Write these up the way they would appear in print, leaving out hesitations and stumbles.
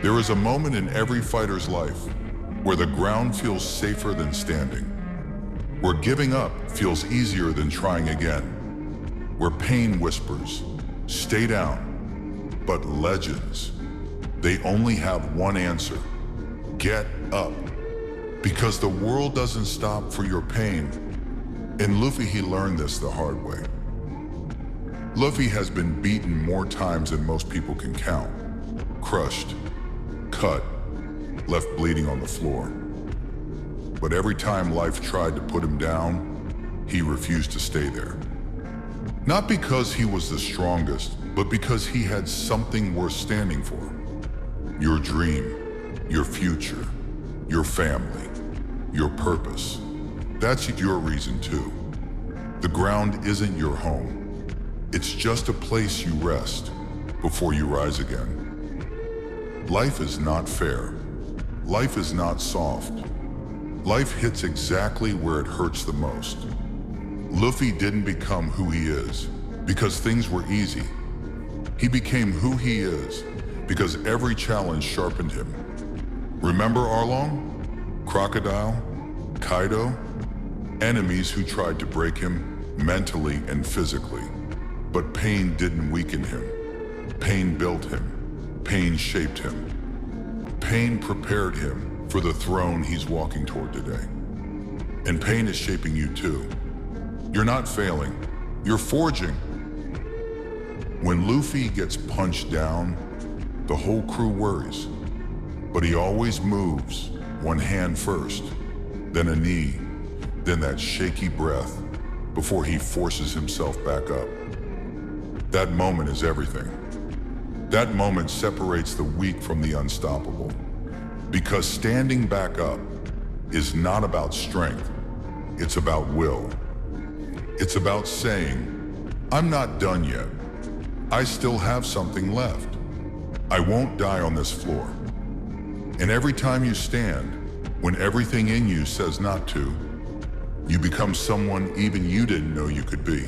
There is a moment in every fighter's life where the ground feels safer than standing, where giving up feels easier than trying again, where pain whispers, "Stay down." But legends, they only have one answer: get up. Because the world doesn't stop for your pain. In Luffy, he learned this the hard way. Luffy has been beaten more times than most people can count. Crushed, cut, left bleeding on the floor. But every time life tried to put him down, he refused to stay there. Not because he was the strongest, but because he had something worth standing for. Your dream, your future, your family, your purpose. That's your reason too. The ground isn't your home. It's just a place you rest before you rise again. Life is not fair. Life is not soft. Life hits exactly where it hurts the most. Luffy didn't become who he is because things were easy. He became who he is because every challenge sharpened him. Remember Arlong? Crocodile? Kaido? Enemies who tried to break him mentally and physically. But pain didn't weaken him. Pain built him. Pain shaped him. Pain prepared him for the throne he's walking toward today. And pain is shaping you too. You're not failing. You're forging. When Luffy gets punched down, the whole crew worries. But he always moves, one hand first, then a knee, then that shaky breath before he forces himself back up. That moment is everything. That moment separates the weak from the unstoppable. Because standing back up is not about strength, it's about will. It's about saying, "I'm not done yet. I still have something left. I won't die on this floor." And every time you stand, when everything in you says not to, you become someone even you didn't know you could be.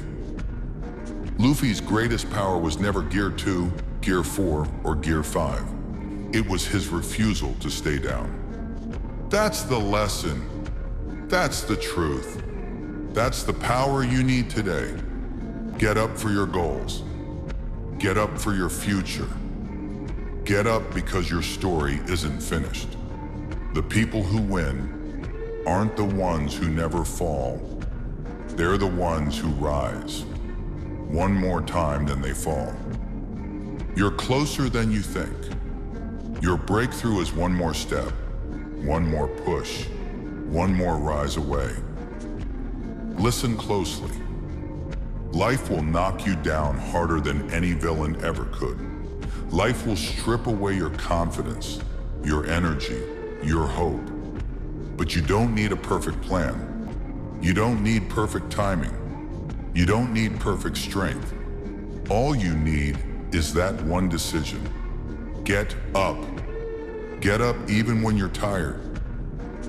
Luffy's greatest power was never Gear 2, Gear 4, or Gear 5. It was his refusal to stay down. That's the lesson. That's the truth. That's the power you need today. Get up for your goals. Get up for your future. Get up because your story isn't finished. The people who win aren't the ones who never fall. They're the ones who rise one more time than they fall. You're closer than you think. Your breakthrough is one more step, one more push, one more rise away. Listen closely. Life will knock you down harder than any villain ever could. Life will strip away your confidence, your energy, your hope. But you don't need a perfect plan. You don't need perfect timing. You don't need perfect strength. All you need is that one decision. Get up. Get up even when you're tired.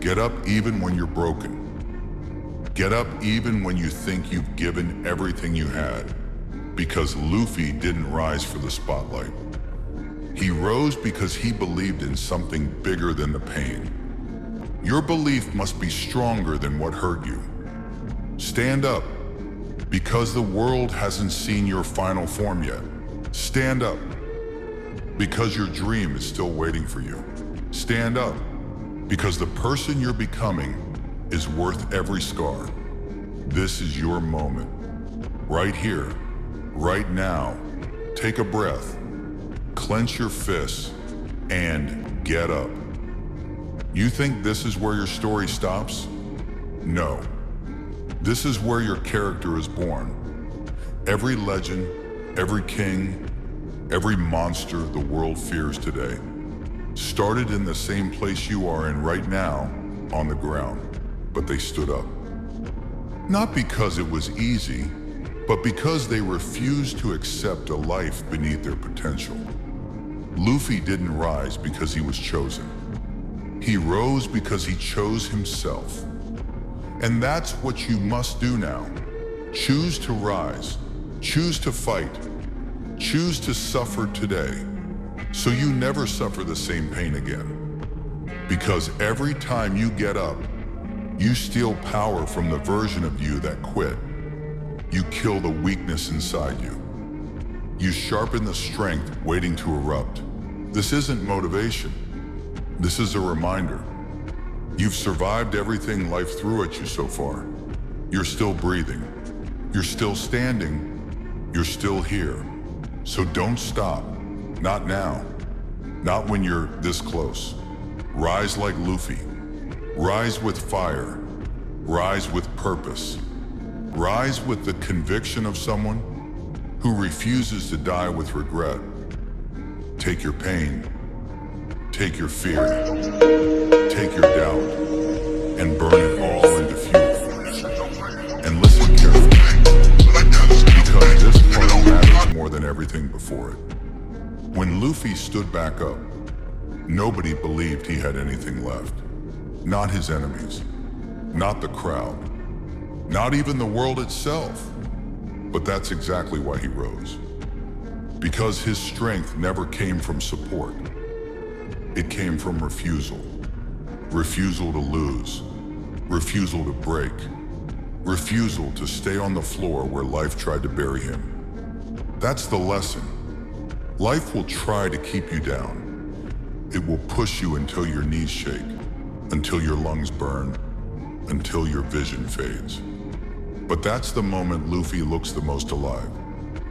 Get up even when you're broken. Get up even when you think you've given everything you had. Because Luffy didn't rise for the spotlight. He rose because he believed in something bigger than the pain. Your belief must be stronger than what hurt you. Stand up, because the world hasn't seen your final form yet. Stand up, because your dream is still waiting for you. Stand up, because the person you're becoming is worth every scar. This is your moment. Right here, right now. Take a breath, clench your fists, and get up. You think this is where your story stops? No. This is where your character is born. Every legend, every king, every monster the world fears today started in the same place you are in right now, on the ground, but they stood up. Not because it was easy, but because they refused to accept a life beneath their potential. Luffy didn't rise because he was chosen. He rose because he chose himself. And that's what you must do now. Choose to rise. Choose to fight. Choose to suffer today. so you never suffer the same pain again. Because every time you get up, you steal power from the version of you that quit. You kill the weakness inside you. You sharpen the strength waiting to erupt. This isn't motivation. This is a reminder. You've survived everything life threw at you so far. You're still breathing. You're still standing. You're still here. So don't stop. Not now. Not when you're this close. Rise like Luffy. Rise with fire. Rise with purpose. Rise with the conviction of someone who refuses to die with regret. Take your pain. Take your fear. Take your doubt. And burn it all into fuel. And listen carefully. Because this part matters more than everything before it. When Luffy stood back up, nobody believed he had anything left. Not his enemies, not the crowd, not even the world itself. But that's exactly why he rose. Because his strength never came from support. It came from refusal. Refusal to lose. Refusal to break. Refusal to stay on the floor where life tried to bury him. That's the lesson. Life will try to keep you down. It will push you until your knees shake, until your lungs burn, until your vision fades. But that's the moment Luffy looks the most alive.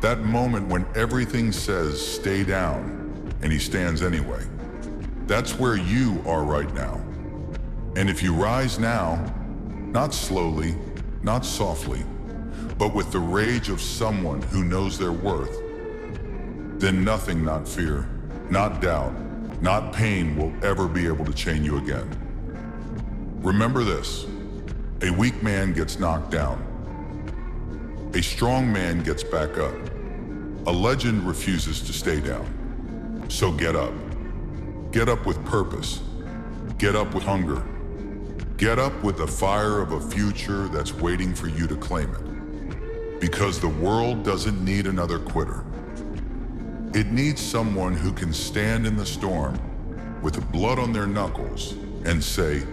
That moment when everything says stay down, and he stands anyway. That's where you are right now. And if you rise now, not slowly, not softly, but with the rage of someone who knows their worth, then nothing, not fear, not doubt, not pain will ever be able to chain you again. Remember this, a weak man gets knocked down. A strong man gets back up. A legend refuses to stay down. So get up. Get up with purpose. Get up with hunger. Get up with the fire of a future that's waiting for you to claim it. Because the world doesn't need another quitter. It needs someone who can stand in the storm with blood on their knuckles and say,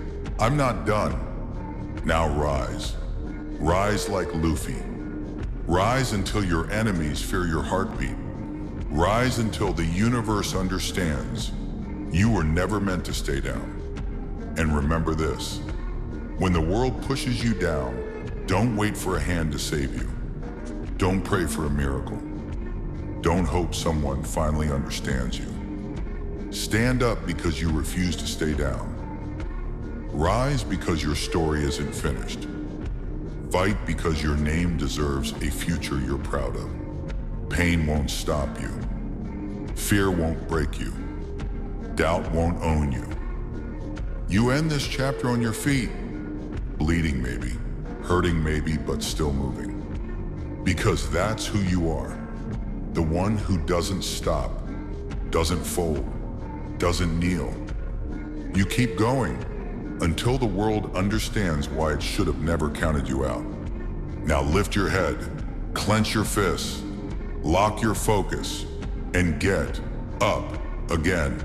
I'm not done. Now rise. Rise like Luffy. Rise until your enemies fear your heartbeat. Rise until the universe understands you were never meant to stay down. And remember this, when the world pushes you down, don't wait for a hand to save you. Don't pray for a miracle. Don't hope someone finally understands you. Stand up because you refuse to stay down. Rise because your story isn't finished. Fight because your name deserves a future you're proud of. Pain won't stop you. Fear won't break you. Doubt won't own you. You end this chapter on your feet, bleeding maybe, hurting maybe, but still moving. Because that's who you are. The one who doesn't stop, doesn't fold, doesn't kneel. You keep going until the world understands why it should have never counted you out. Now lift your head, clench your fists, lock your focus, and get up again.